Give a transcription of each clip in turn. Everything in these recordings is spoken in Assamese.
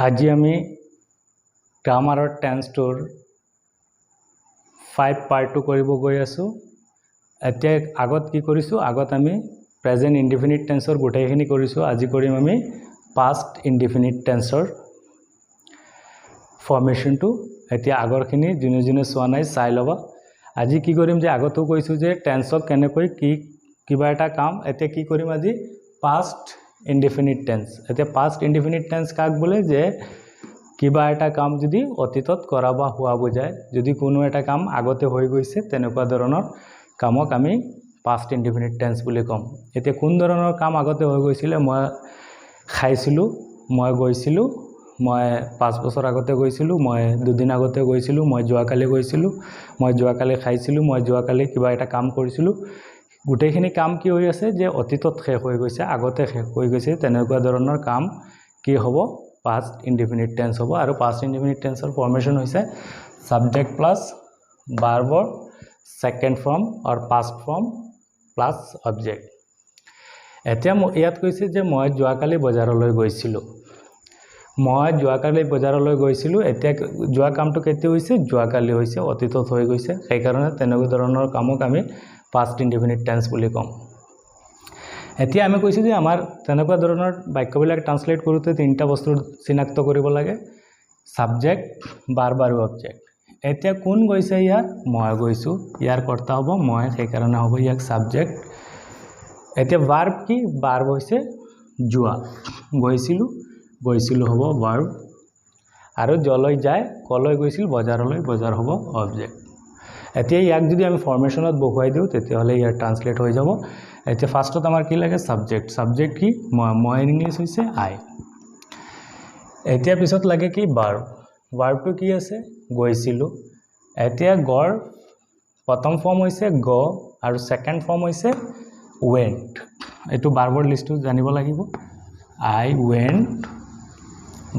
আজি আমি গ্ৰামাৰৰ টেন্সটোৰ 5 পাৰ্টটো কৰিব গৈ আছো। এতিয়া আগত কি কৰিছো, আগত আমি প্ৰেজেন্ট ইনডিফিনিট টেন্সৰ গোটেইখিনি কৰিছো। আজি কৰিম আমি পাষ্ট ইনডিফিনিট টেন্সৰ ফৰ্মেশনটো। এতিয়া আগৰখিনি যোনে যোনে চোৱা নাই চাই ল'বা। আজি কি কৰিম যে আগতো কৈছো যে টেন্সক কেনেকৈ কিবা এটা কাম, এতিয়া কি কৰিম আজি পাষ্ট ইনডিফিনিট টেন্স। এতিয়া পাষ্ট ইনডিফিনিট টেন্স কাক বোলে, যে কিবা এটা কাম যদি অতীতত কৰা বা হোৱা বুজায়, যদি কোনো এটা কাম আগতে হৈ গৈছে তেনেকুৱা ধৰণৰ কামক আমি পাষ্ট ইনডিফিনিট টেন্স বুলি ক'ম। এতিয়া কোন ধৰণৰ কাম আগতে হৈ গৈছিলে, মই খাইছিলোঁ, মই গৈছিলোঁ, মই 5 বছৰ আগতে গৈছিলোঁ, মই 2 দিন আগতে গৈছিলোঁ, মই যোৱাকালি গৈছিলোঁ, মই যোৱাকালি খাইছিলোঁ, মই যোৱাকালি কিবা এটা কাম কৰিছিলোঁ। গোটেইখিনি কাম কি হৈ আছে, যে অতীতত শেষ হৈ গৈছে, আগতে শেষ হৈ গৈছে, তেনেকুৱা ধৰণৰ কাম কি হ'ব, পাষ্ট ইনডিফিনিট টেন্স হ'ব। আৰু পাষ্ট ইনডিফিনিট টেন্সৰ ফৰ্মেশন হৈছে সাবজেক্ট প্লাস ভাৰ্বৰ সেকেন্ড ফৰ্ম আৰু পাষ্ট ফৰ্ম প্লাস অবজেক্ট। এতিয়া ইয়াত কৈছে যে মই যোৱাকালি বজাৰলৈ গৈছিলোঁ, মই যোৱাকালি বজাৰলৈ গৈছিলোঁ। এতিয়া যোৱা কামটো কেতিয়া হৈছে, যোৱাকালি হৈছে, অতীতত হৈ গৈছে, সেইকাৰণে তেনেকুৱা ধৰণৰ কামক আমি পাষ্ট ইনডিফিনিট টেন্স বুলি ক'ম। এতিয়া আমি কৈছোঁ যে আমাৰ তেনেকুৱা ধৰণৰ বাক্যবিলাক ট্ৰান্সলেট কৰোঁতে 3টা বস্তু চিনাক্ত কৰিব লাগে, সাবজেক্ট, ভাৰ্ব আৰু অবজেক্ট। এতিয়া কোন গৈছে, ইয়াত মই গৈছোঁ, ইয়াৰ কৰ্তা হ'ব মই, সেইকাৰণে হ'ব ইয়াক সাবজেক্ট। এতিয়া ভাৰ্ব কি, ভাৰ্ব হৈছে যোৱা, গৈছিলোঁ, গৈছিলোঁ হ'ব ভাৰ্ব। আৰু যলৈ যায়, কলৈ গৈছিল, বজাৰলৈ, বজাৰ হ'ব অবজেক্ট। এতিয়া ইয়াক যদি আমি ফৰ্মেশনত বহুৱাই দিওঁ তেতিয়াহ'লে ইয়াৰ ট্ৰান্সলেট হৈ যাব। এতিয়া ফাৰ্ষ্টত আমাৰ কি লাগে, সাবজেক্ট। সাবজেক্ট কি, মই ইংলিছ হৈছে আই। এতিয়া পিছত লাগে কি, ভাৰ্ব। ভাৰ্বটো কি আছে, গৈছিলোঁ। এতিয়া গৰ প্ৰথম ফৰ্ম হৈছে গ আৰু সেকেন্ড ফৰ্ম হৈছে ৱেন্ট। এইটো ভাৰ্বৰ লিষ্টটো জানিব লাগিব। আই ৱেন্ট,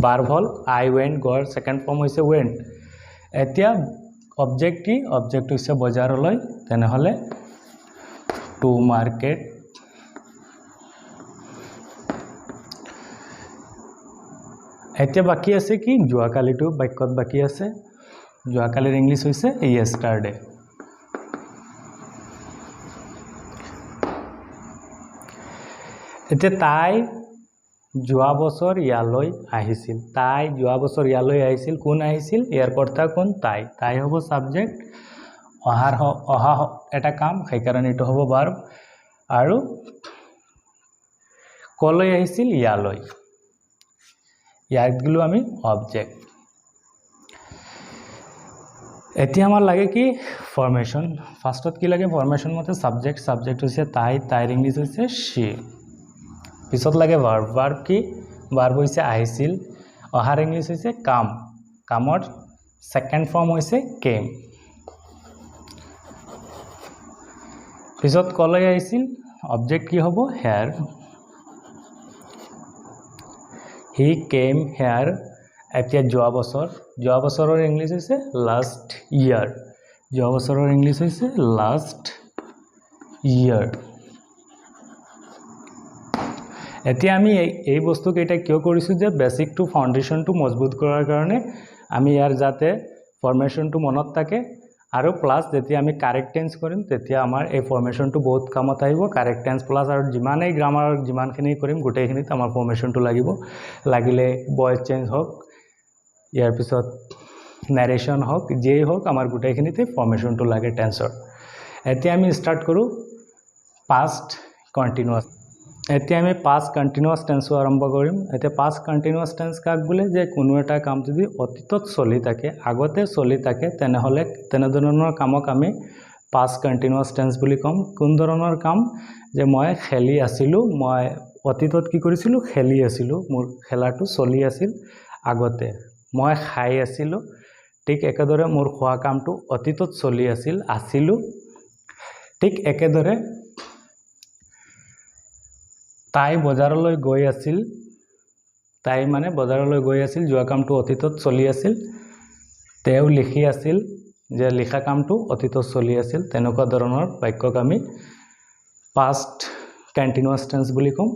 ভাৰ্ব হ'ল আই ৱেন্ট, গৰ সেকেন্ড ফৰ্ম হৈছে ৱেন্ট। এতিয়া অবজেক্ট কি, অবজেক্ট হৈছে বজাৰলৈ, তেনেহ'লে টু মাৰ্কেট। এতিয়া বাকী আছে কি, যোৱাকালিটো বাক্যত বাকী আছে। যোৱাকালিৰ ইংলিছ হৈছে ইয়েষ্টাৰডে। এতিয়া তাই যোৱা বছৰ ইয়ালৈ আহিছিল, তাই যোৱা বছৰ ইয়ালৈ আহিছিল, কোন আহিছিল, ইয়াৰ কৰ্তা কোন, তাই। তাই হ'ব সাবজেক্ট, অহা এটা কাম, সেইকাৰণে এইটো হ'ব ভাৰ্ব। আৰু কলৈ আহিছিল, ইয়ালৈ, ইয়াক দিলো আমি অবজেক্ট। এতিয়া আমাৰ লাগে কি, ফৰ্মেশন। ফাৰ্ষ্টত কি লাগে, ফৰ্মেশন মতে সাবজেক্ট, সাবজেক্ট হৈছে তাই, তাইৰ ইংলিছ হৈছে she। পিছত লাগে ভাৰ্ব, ভাৰ্ব কি, ভাৰ্ব হৈছে আহিছিল, অহাৰ ইংলিছ হৈছে কাম, কামৰ সেকেন্ড ফৰ্ম হৈছে কেম। পিছত কলৈ আহিছিল, অবজেক্ট কি হ'ব, হেয়াৰ, হি কেম হেয়াৰ। এতিয়া যোৱা বছৰ, যোৱা বছৰৰ ইংলিছ হৈছে লাষ্ট ইয়াৰ, যোৱা বছৰৰ ইংলিছ হৈছে লাষ্ট ইয়াৰ। এতিয়া আমি এই বস্তুকেইটা কিয় কৰিছোঁ, যে বেসিকটো ফাউণ্ডেশ্যনটো মজবুত কৰাৰ কাৰণে আমি ইয়াৰ যাতে ফৰ্মেশনটো মনত থাকে, আৰু প্লাস যেতিয়া আমি কাৰেক্ট টেন্স কৰিম তেতিয়া আমাৰ এই ফৰ্মেশনটো বহুত কামত আহিব। কাৰেক্ট টেন্স প্লাস আৰু যিমানেই গ্ৰামাৰৰ যিমানখিনি কৰিম গোটেইখিনিত আমাৰ ফৰ্মেশনটো লাগিব। লাগিলে ভয়েস চেঞ্জ হওক, ইয়াৰ পিছত নেৰেশ্যন হওক, যেই হওক, আমাৰ গোটেইখিনিতে ফৰ্মেশনটো লাগে টেন্সৰ। এতিয়া আমি ষ্টাৰ্ট কৰোঁ পাষ্ট কণ্টিনিউয়াছ। এতিয়া আমি পাষ্ট কণ্টিনিউয়াছ টেন্সো আৰম্ভ কৰিম। এতিয়া পাষ্ট কণ্টিনিউয়াছ টেন্স কাক বোলে, যে কোনো এটা কাম যদি অতীতত চলি থাকে, আগতে চলি থাকে, তেনেহ'লে তেনেধৰণৰ কামক আমি পাষ্ট কণ্টিনিউয়াছ টেন্স বুলি ক'ম। কোন ধৰণৰ কাম, যে মই খেলি আছিলোঁ, মই অতীতত কি কৰিছিলোঁ, খেলি আছিলোঁ, মোৰ খেলাটো চলি আছিল আগতে। মই খাই আছিলোঁ, ঠিক একেদৰে মোৰ খোৱা কামটো অতীতত চলি আছিল, আছিলোঁ। ঠিক একেদৰে তাই বজাৰলৈ গৈ আছিল, তাই মানে বজাৰলৈ গৈ আছিল, যোৱা কামটো অতীতত চলি আছিল। তেওঁ লিখি আছিল, যে লিখা কামটো অতীতত চলি আছিল। তেনেকুৱা ধৰণৰ বাক্যক আমি পাষ্ট কণ্টিনিউয়াছ টেন্স বুলি ক'ম।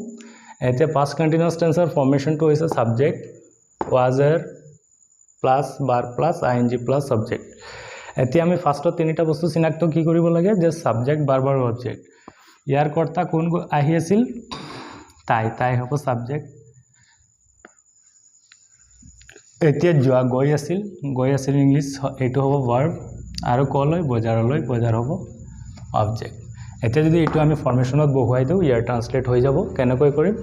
এতিয়া পাষ্ট কণ্টিনিউয়াছ টেন্সৰ ফৰ্মেশনটো হৈছে subject, was were plus bar plus ING plus subject এতিয়া আমি ফাৰ্ষ্টত তিনিটা বস্তু চিনাক্ত কি কৰিব লাগে যে সাবজেক্ট বাৰ বাৰ অবজেক্ট ইয়াৰ কৰ্তা কোন আহি আছিল তাই হ'ব সাবজেক্ট এতিয়া যোৱা গৈ আছিল ইংলিছ এইটো হ'ব ভাৰ্ব আৰু কলৈ বজাৰ হ'ব অবজেক্ট এতিয়া যদি এইটো আমি ফৰ্মেশনত বহুৱাই দিও ইয়াৰ ট্ৰান্সলেট হৈ যাব কেনেকৈ কৰিম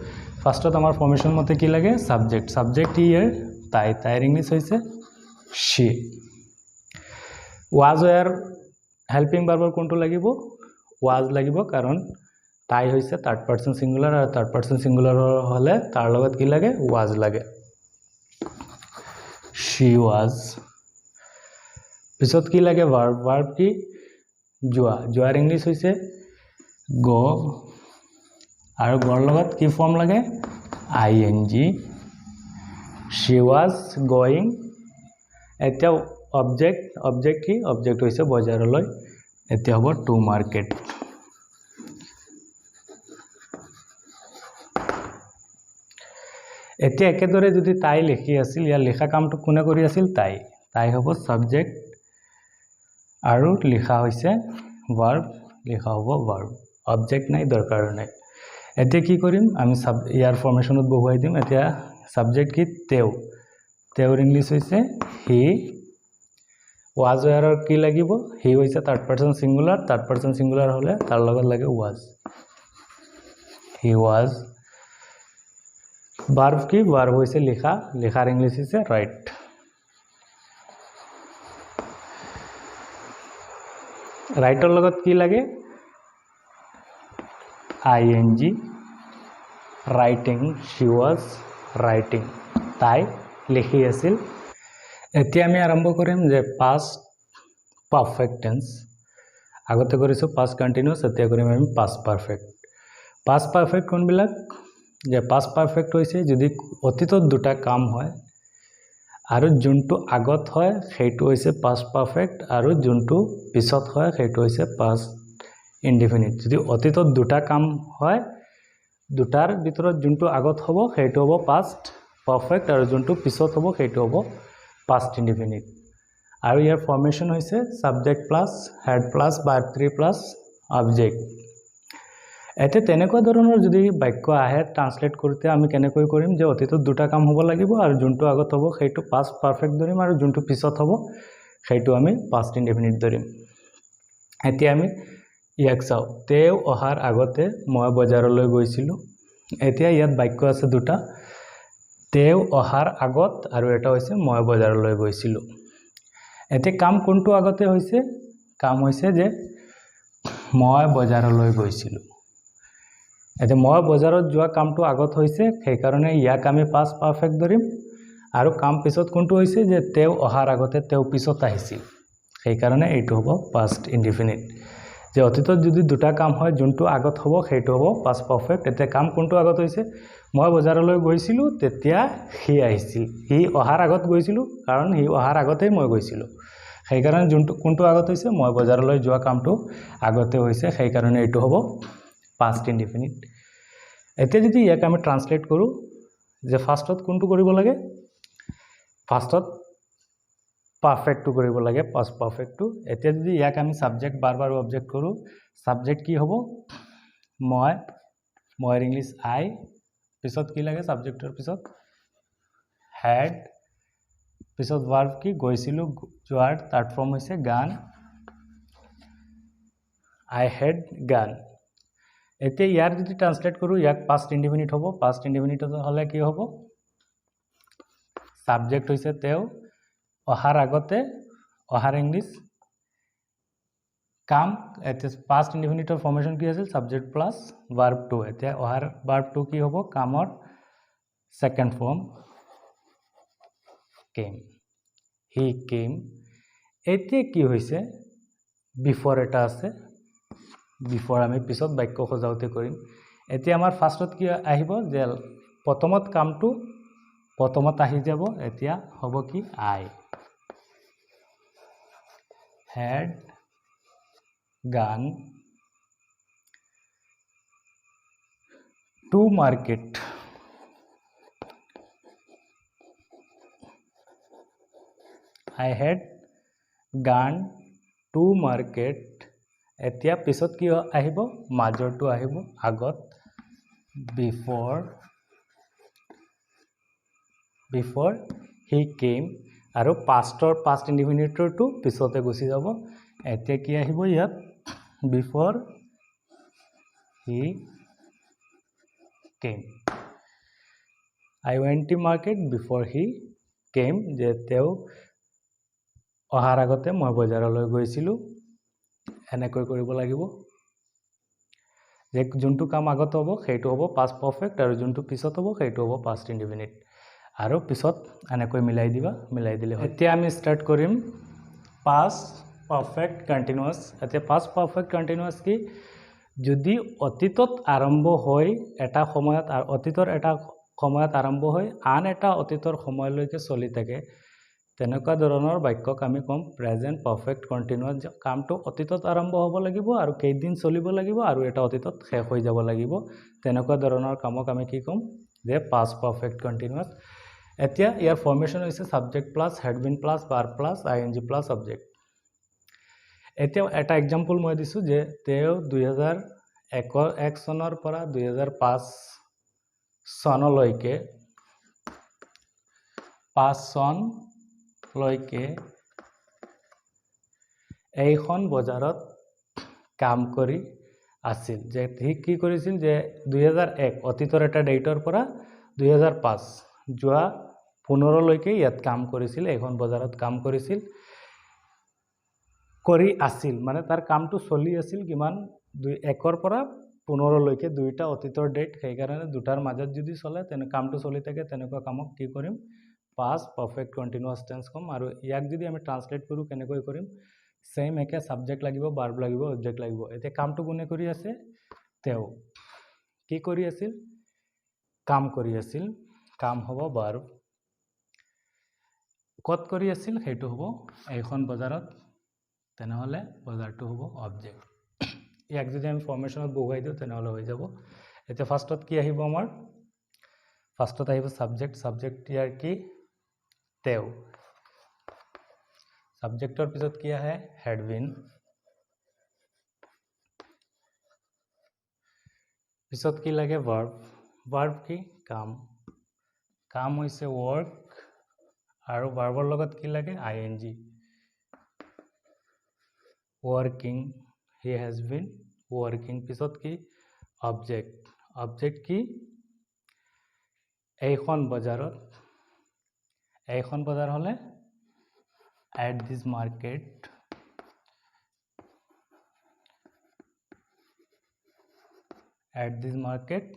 ফাৰ্ষ্টত আমাৰ ফৰ্মেশন মতে কি লাগে সাবজেক্ট ইয়াৰ তাইৰ ইংলিছ হৈছে she was were হেল্পিং ভাৰ্বৰ কোনটো লাগিব was লাগিব কাৰণ তাই হৈছে থাৰ্ড পাৰসন সিঙ্গুলাৰ আৰু থাৰ্ড পাৰসন সিঙ্গুলাৰ হলে তাৰ লগত কি লাগে was লাগে she was পিছত কি লাগে ভাৰ্ব কি যোৱাৰ ইংলিছ হৈছে go আৰু গৰ লগত কি ফৰ্ম লাগে ING she was going এতিয়া অবজেক্ট কি অবজেক্ট হৈছে বজাৰলৈ এতিয়া হ'ব টু মাৰ্কেট এতিয়া একেদৰে যদি তাই লিখি আছিল ইয়াৰ লিখা কামটো কোনে কৰি আছিল তাই হ'ব সাবজেক্ট আৰু লিখা হৈছে ভাৰ্ব অবজেক্ট নাই দৰকাৰ নাই এতিয়া কি কৰিম আমি ইয়াৰ ফৰ্মেশনত বহুৱাই দিম এতিয়া সাবজেক্ট কি তেওঁৰ ইংলিছ হৈছে হি was were কি লাগিব হি হৈছে থাৰ্ড পাৰসন সিঙ্গুলাৰ হলে তাৰ লগত লাগে was he was ভাৰ্ব কি ভাৰ্ব হৈছে লিখাৰ ইংলিছ হৈছে ৰাইট ৰাইটৰ লগত কি লাগে ING writing she was writing তাই লিখি আছিল এতিয়া আমি আৰম্ভ কৰিম যে past perfect tense আগতে কৰিছো past continuous এতিয়া কৰিম আমি past perfect কোনবিলাক যে past perfect হৈছে যদি অতীতত দুটা কাম হয় আৰু যোনটো আগত হয় সেইটো হৈছে past perfect আৰু যোনটো পিছত হয় সেইটো হৈছে past indefinite যদি অতীতত দুটা কাম হয় দুটাৰ ভিতৰত যোনটো আগত হ'ব সেইটো হ'ব past perfect আৰু যোনটো পিছত হ'ব সেইটো হ'ব past indefinite আৰু ইয়াৰ ফৰ্মেশন হৈছে subject plus had plus verb 3 plus object এতে তেনেকুৱা ধৰণৰ যদি বাক্য আহে ট্ৰান্সলেট কৰোতে আমি কেনেকৈ কৰিম যে অতীতত দুটা কাম হ'ব লাগিব আৰু যোনটো আগত হ'ব সেইটো past perfect ধৰিম আৰু যোনটো পিছত হ'ব সেইটো আমি past indefinite ধৰিম এতিয়া আমি ইয়াক চাও তেও অহাৰ আগতে মই বজাৰলৈ গৈছিলো এতিয়া ইয়াত বাক্য আছে দুটা তেও অহাৰ আগত আৰু এটা হৈছে মই বজাৰলৈ গৈছিলো এতিয়া কাম কোনটো আগতে হৈছে কাম হৈছে যে মই বজাৰলৈ গৈছিলো এতিয়া মই বজাৰত যোৱা কামটো আগত হৈছে সেই কাৰণে ইয়াক আমি past perfect ধৰিম আৰু কাম পিছত কোনটো হৈছে যে তেও অহাৰ আগতে তেও পিছত আহিছিল সেই কাৰণে এইটো হ'ব past indefinite যে অতীতত যদি দুটা কাম হয় যোনটো আগত হ'ব সেইটো হ'ব past perfect এতিয়া কাম কোনটো আগত হৈছে মই বজাৰলৈ গৈছিলো তেতিয়া হি আহিছিল হি অহাৰ আগত গৈছিলো কাৰণ হি অহাৰ আগতে মই গৈছিলো সেই কাৰণে যোনটো কোনটো আগত হৈছে মই বজাৰলৈ যোৱা কামটো আগতে হৈছে সেই কাৰণে এইটো হ'ব past indefinite এতিয়া যদি ইয়াক আমি ট্ৰান্সলেট কৰো যে ফাৰ্ষ্টত কোনটো কৰিব লাগে ফাৰ্ষ্টত পাৰফেক্ট টু কৰিব লাগে past perfect টু এতিয়া যদি ইয়াক আমি সাবজেক্ট বাৰবাৰ অবজেক্ট কৰো সাবজেক্ট কি হ'ব মই ইংলিছ আই পিছত কি লাগে সাবজেক্টৰ পিছত had পিছত ভাৰ্ব কি গৈছিলো যোৱাৰ থাৰ্ড ফৰ্ম হৈছে গান I had gone এতিয়া ইয়াৰ যদি ট্ৰান্সলেট কৰো ইয়াক past indefinite হ'ব past indefinite হলে কি হ'ব সাবজেক্ট হৈছে তেও অহাৰ আগতে অহাৰ ইংলিছ কাম এতে past indefinite ফৰ্মেশন কি আছিল সাবজেক্ট প্লাস ভাৰ্ব টু এতিয়া অহাৰ ভাৰ্ব টু কি হ'ব কামৰ second form came he came এতিয়া কি হৈছে বিফৰ এটা আছে বিফৰ আমি পিছত বাক্য খজাওতে কৰিম এতিয়া আমাৰ ফাৰ্ষ্টত কি আহিব যে প্ৰথমত কামটো প্ৰথমত আহি যাব এতিয়া হ'ব কি I had gone to market I had gone to market. এতিয়া পিছত কি আহিব মাজৰটো আহিব আগত before he came আৰু past indefinite-টো পিছতে গুচি যাব এতিয়া কি আহিব ইয়াত before he came I went to market before he came যে তেও অহাৰ আগতে মই বজাৰলৈ গৈছিলো এনেকৈ কৰিব লাগিব যে যোনটো কাম আগত হ'ব সেইটো হ'ব past perfect আৰু যোনটো পিছত হ'ব সেইটো হ'ব past indefinite আৰু পিছত এনেকৈ মিলাই দিলে এতিয়া আমি স্টাৰ্ট কৰিম past perfect continuous এতিয়া past perfect continuous কি যদি অতীতত আৰম্ভ হয় এটা সময়ত আৰু অতীতৰ এটা সময়ত আৰম্ভ হয় আন এটা অতীতৰ সময়লৈকে চলি থাকে তেনেকুৱা ধৰণৰ বাক্যক আমি কম প্ৰেজেন্ট পাৰফেক্ট কন্টিনিউয়াস কামটো অতীতত আৰম্ভ হ'ব লাগিব আৰু কেইদিন চলিব লাগিব আৰু এটা অতীতত শেষ হৈ যাব লাগিব তেনেকুৱা ধৰণৰ কামক আমি কি কম যে পাষ্ট পাৰফেক্ট কন্টিনিউয়াস এতিয়া ইয়াৰ ফৰ্মেশন হৈছে subject plus had been plus verb plus ING plus object এতিয়া এটা एग्जांपल মই দিছো যে তেও 2001 চনৰ পৰা 2005 চনলৈকে 5 চন লৈকে এইখন বজাৰত কাম কৰি আছিল যে ঠিক কি কৰিছিল যে 2001 অতীতৰ এটা ডেটৰ পৰা 2005 যোৱা 15 লৈকে ইয়াত কাম কৰিছিল এইখন বজাৰত কাম কৰিছিল কৰি আছিল মানে তাৰ কামটো চলি আছিল কিমান 1 পৰা 15 লৈকে দুইটা অতীতৰ ডেট সেই কাৰণে দুটাৰ মাজত যদি চলে তেনে কামটো চলি থাকে তেনেকুৱা কামক কি কৰিম past perfect continuous tense কম আৰু ইয়াক যদি আমি ট্ৰান্সলেট কৰো কেনেকৈ কৰিম সেম একে সাবজেক্ট লাগিব ভাৰ্ব লাগিব অবজেক্ট লাগিব এতিয়া কামটো কোনে কৰি আছে তেও কি কৰি আছিল কাম কৰি আছিল কাম হ'ব ভাৰ্ব কত কৰি আছিল হেতু হ'ব এইখন বজাৰত তেনেহলে বজাৰটো হ'ব অবজেক্ট ইয়াক যদি আমি ফৰ্মেশনত বহুৱাই দিও তেনেহলে হৈ যাব এতিয়া ফাৰ্ষ্টত কি আহিব আমাৰ ফাৰ্ষ্টত আহিব সাবজেক্ট ইয়াৰ কি তেও সাবজেক্টৰ পিছত কি আহে হেড বিন পিছত কি লাগে ভাৰ্ব কি কাম হৈছে work আৰু ভাৰ্বৰ লগত কি লাগে ING working he has been working পিছত কি অবজেক্ট কি এইখন বজাৰ হলে at this market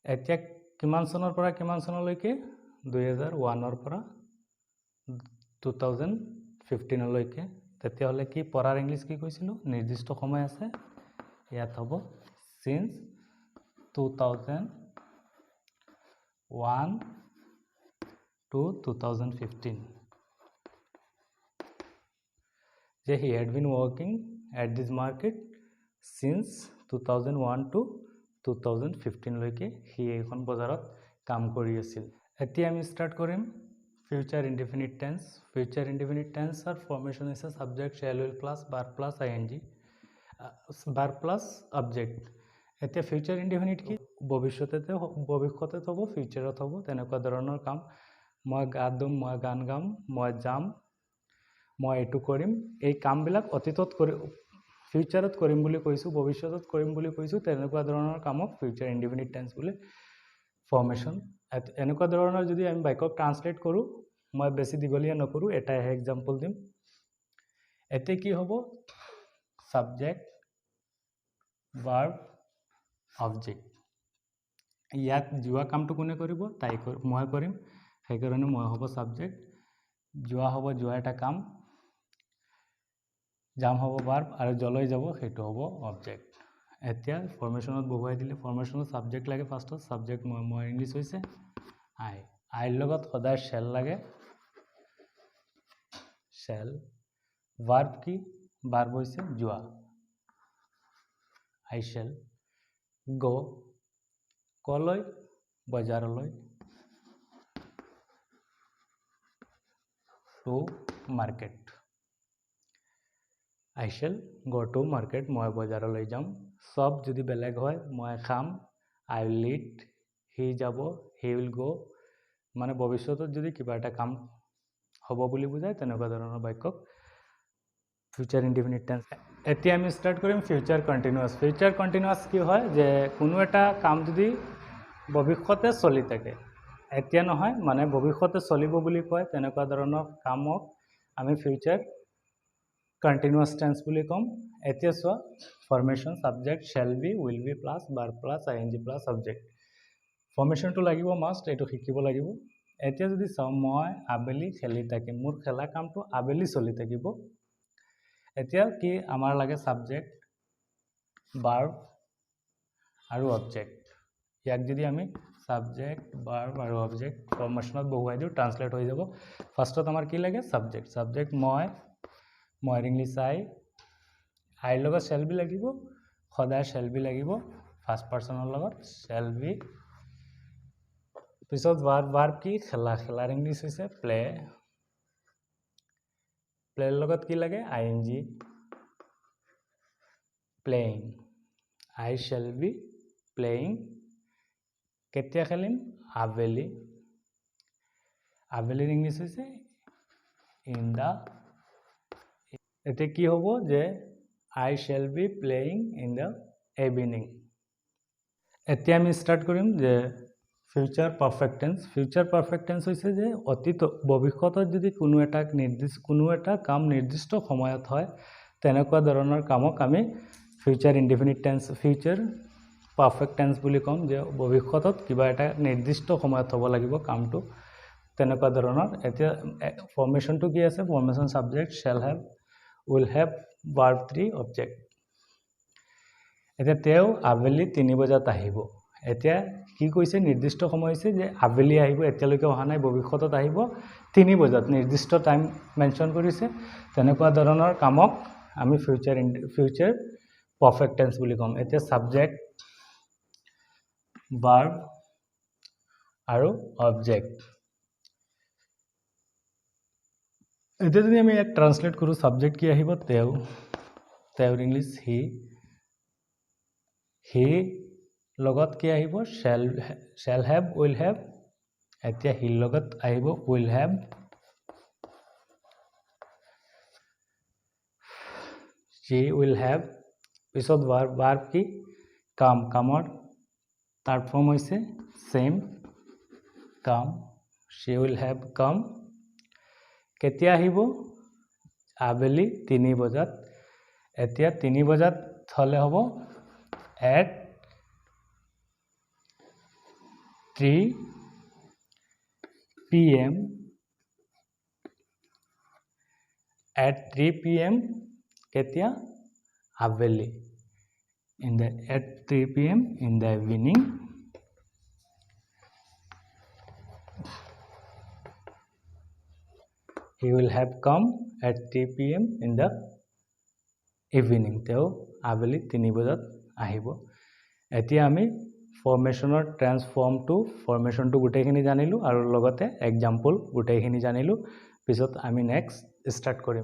এতিয়া কিমান চনৰ পৰা কিমান চনলৈকে 2001 ৰ পৰা 2015 লৈকে তেতিয়া হলে কি পঢ়াৰ ইংলিশ কি কৈছিলো নিৰ্দিষ্ট সময় আছে ইয়াত হ'ব since 2001 to 2015 যে he had been working at this market since 2001 to 2015 লৈকে হি এইখন বজাৰত কাম কৰি আছিল এতিয়া আমি স্টাৰ্ট কৰিম future indefinite tense or formation is a subject shall will plus verb plus ing verb plus object এতিয়া future indefinite কি ভৱিষ্যতে হ'ব ফিউচাৰত হ'ব তেনেকুৱা ধৰণৰ কাম মই গা ধুম মই গান গাম মই যাম মই এটো কৰিম এই কামবিলাক অতীতত কৰি ফিউচাৰত কৰিম বুলি কৈছো ভৱিষ্যতত কৰিম বুলি কৈছো তেনেকুৱা ধৰণৰ কামক ফিউচাৰ ইনডিফিনিট টেন্স বুলি ফৰ্মেশন এনেকুৱা ধৰণৰ যদি আমি বাক্যক ট্ৰান্সলেট কৰো মই বেছি দিগলীয়া নকৰো এটা এক্সাম্পল দিম এতে কি হ'ব সাবজেক্ট ভাৰ্ব অবজেক্ট ইয়াত যোৱা কামটো কোনে কৰিব মই কৰিম সেই কাৰণে মই হ'ব সাবজেক্ট যোৱা হ'ব যোৱা এটা কাম যাম হ'ব ভাৰ্ব আৰু জলৈ যাব সেইটো হ'ব অবজেক্ট এতিয়া ফৰ্মেশনত বহুৱাই দিলে ফৰ্মেশনত সাবজেক্ট লাগে ফাৰ্ষ্টত সাবজেক্ট মই ইংলিশ হৈছে আইৰ লগত সদায় shall লাগে shall ভাৰ্ব কি ভাৰ্ব হৈছে যোৱা I shall go কলৈ বজাৰলৈ to market. I shall go to market. মই বজাৰলৈ যাম. সব যদি বেলেগ হয় মই খাম. I will eat. He যাব. He will go. মানে ভৱিষ্যতত যদি কিবা এটা কাম হ'ব বুলি বুজায় তেনেকুৱা ধৰণৰ বাক্যক ফিউচাৰ ইনডিফিনিট টেন্স। এতিয়া আমি ষ্টাৰ্ট কৰিম ফিউচাৰ কণ্টিনিউৱাছ। ফিউচাৰ কণ্টিনিউৱাছ কি হয় যে কোনো এটা কাম যদি ভৱিষ্যতে চলি থাকে, এতিয়া নহয় মানে ভৱিষ্যতে চলিব বুলি কয়, তেনেকুৱা ধৰণৰ কামক আমি ফিউচাৰ কণ্টিনিউৱাছ টেন্স বুলি ক'ম। এতিয়া চোৱা formation subject shall be, will be plus verb plus ING plus object. ফৰ্মেশ্যনটো লাগিব মাষ্ট, এইটো শিকিব লাগিব। এতিয়া যদি চাওঁ মই আবেলি খেলি থাকিম, মোৰ খেলা কামটো আবেলি চলি থাকিব। এতিয়া কি আমাৰ লাগে ছাবজেক্ট, ভাৰ্ব আৰু অবজেক্ট। ইয়াক যদি আমি ছাবজেক্ট, ভাৰ্ব আৰু অবজেক্ট ফৰ্মেশ্যনত বহুৱাই দিওঁ ট্ৰান্সলেট হৈ যাব। ফাৰ্ষ্টত আমাৰ কি লাগে ছাবজেক্ট। ছাবজেক্ট মই ইংলিছ আইৰ লগত শ্বেল বি লাগিব, সদায় শ্বেল বি লাগিব ফাৰ্ষ্ট পাৰ্চনৰ লগত শ্বেল বি। পিছত ভাৰ্ব কি খেলা, খেলাৰ ইংলিছ হৈছে প্লে। প্লেৰ লগত কি লাগে ING playing. I shall be playing. কেতিয়া খেলিম আবেলি। আবেলিৰ ইংলিছ হৈছে ইন দা। এতিয়া কি হ'ব যে I shall be playing in the evening. এতিয়া আমি ষ্টাৰ্ট কৰিম যে future perfect tense. Future perfect tense হৈছে যে অতীত ভৱিষ্যতত যদি কোনো এটা কাম নিৰ্দিষ্ট সময়ত হয় তেনেকুৱা ধৰণৰ কামক আমি future indefinite tense, future perfect tense বুলি ক'ম। যে ভৱিষ্যতত কিবা এটা নিৰ্দিষ্ট সময়ত হ'ব লাগিব কামটো, তেনেকুৱা ধৰণৰ। এতিয়া ফৰ্মেশ্যনটো কি আছে, formation subject shell have, will have, verb 3 object. এতিয়া তেওঁ আবেলি 3 বজাত আহিব। এতিয়া কি কৈছে নিৰ্দিষ্ট সময় হৈছে যে আবেলি আহিব, এতিয়ালৈকে অহা নাই, ভৱিষ্যতত আহিব 3 বজাত, নিৰ্দিষ্ট টাইম মেনশ্যন কৰিছে। তেনেকুৱা ধৰণৰ কামক আমি ফিউচাৰ পাৰফেক্ট টেন্স বুলি ক'ম। এতিয়া ছাবজেক্ট, ভাৰ্ব আৰু অবজেক্ট। এতিয়া যদি আমি ইয়াক ট্ৰান্সলেট কৰোঁ, ছাবজেক্ট কি আহিব তেওঁৰ ইংলিছ হি লগত কি আহিব শ্বেল হেভ, উইল হেভ। এতিয়া হিৰ লগত আহিব will have, she will have। পিছত ভাৰ্ব কি কাম, কামৰ থাৰ্ড ফৰ্ম হৈছে চেম কাম, she will have come। কেতিয়া আহিব আবেলি 3 বজাত। এতিয়া 3 বজাত হ'লে হ'ব at 3 PM। at 3 PM কেতিয়া আবেলি, at 3 PM in the evening। he will have come at 3 PM in the evening। তেওঁ আবেলি 3 বজাত আহিব। এতিয়া আমি ফৰ্মেশ্যনটো গোটেইখিনি জানিলোঁ আৰু লগতে এক্সাম্পল গোটেইখিনি জানিলোঁ। পিছত আমি নেক্সট ষ্টাৰ্ট কৰিম।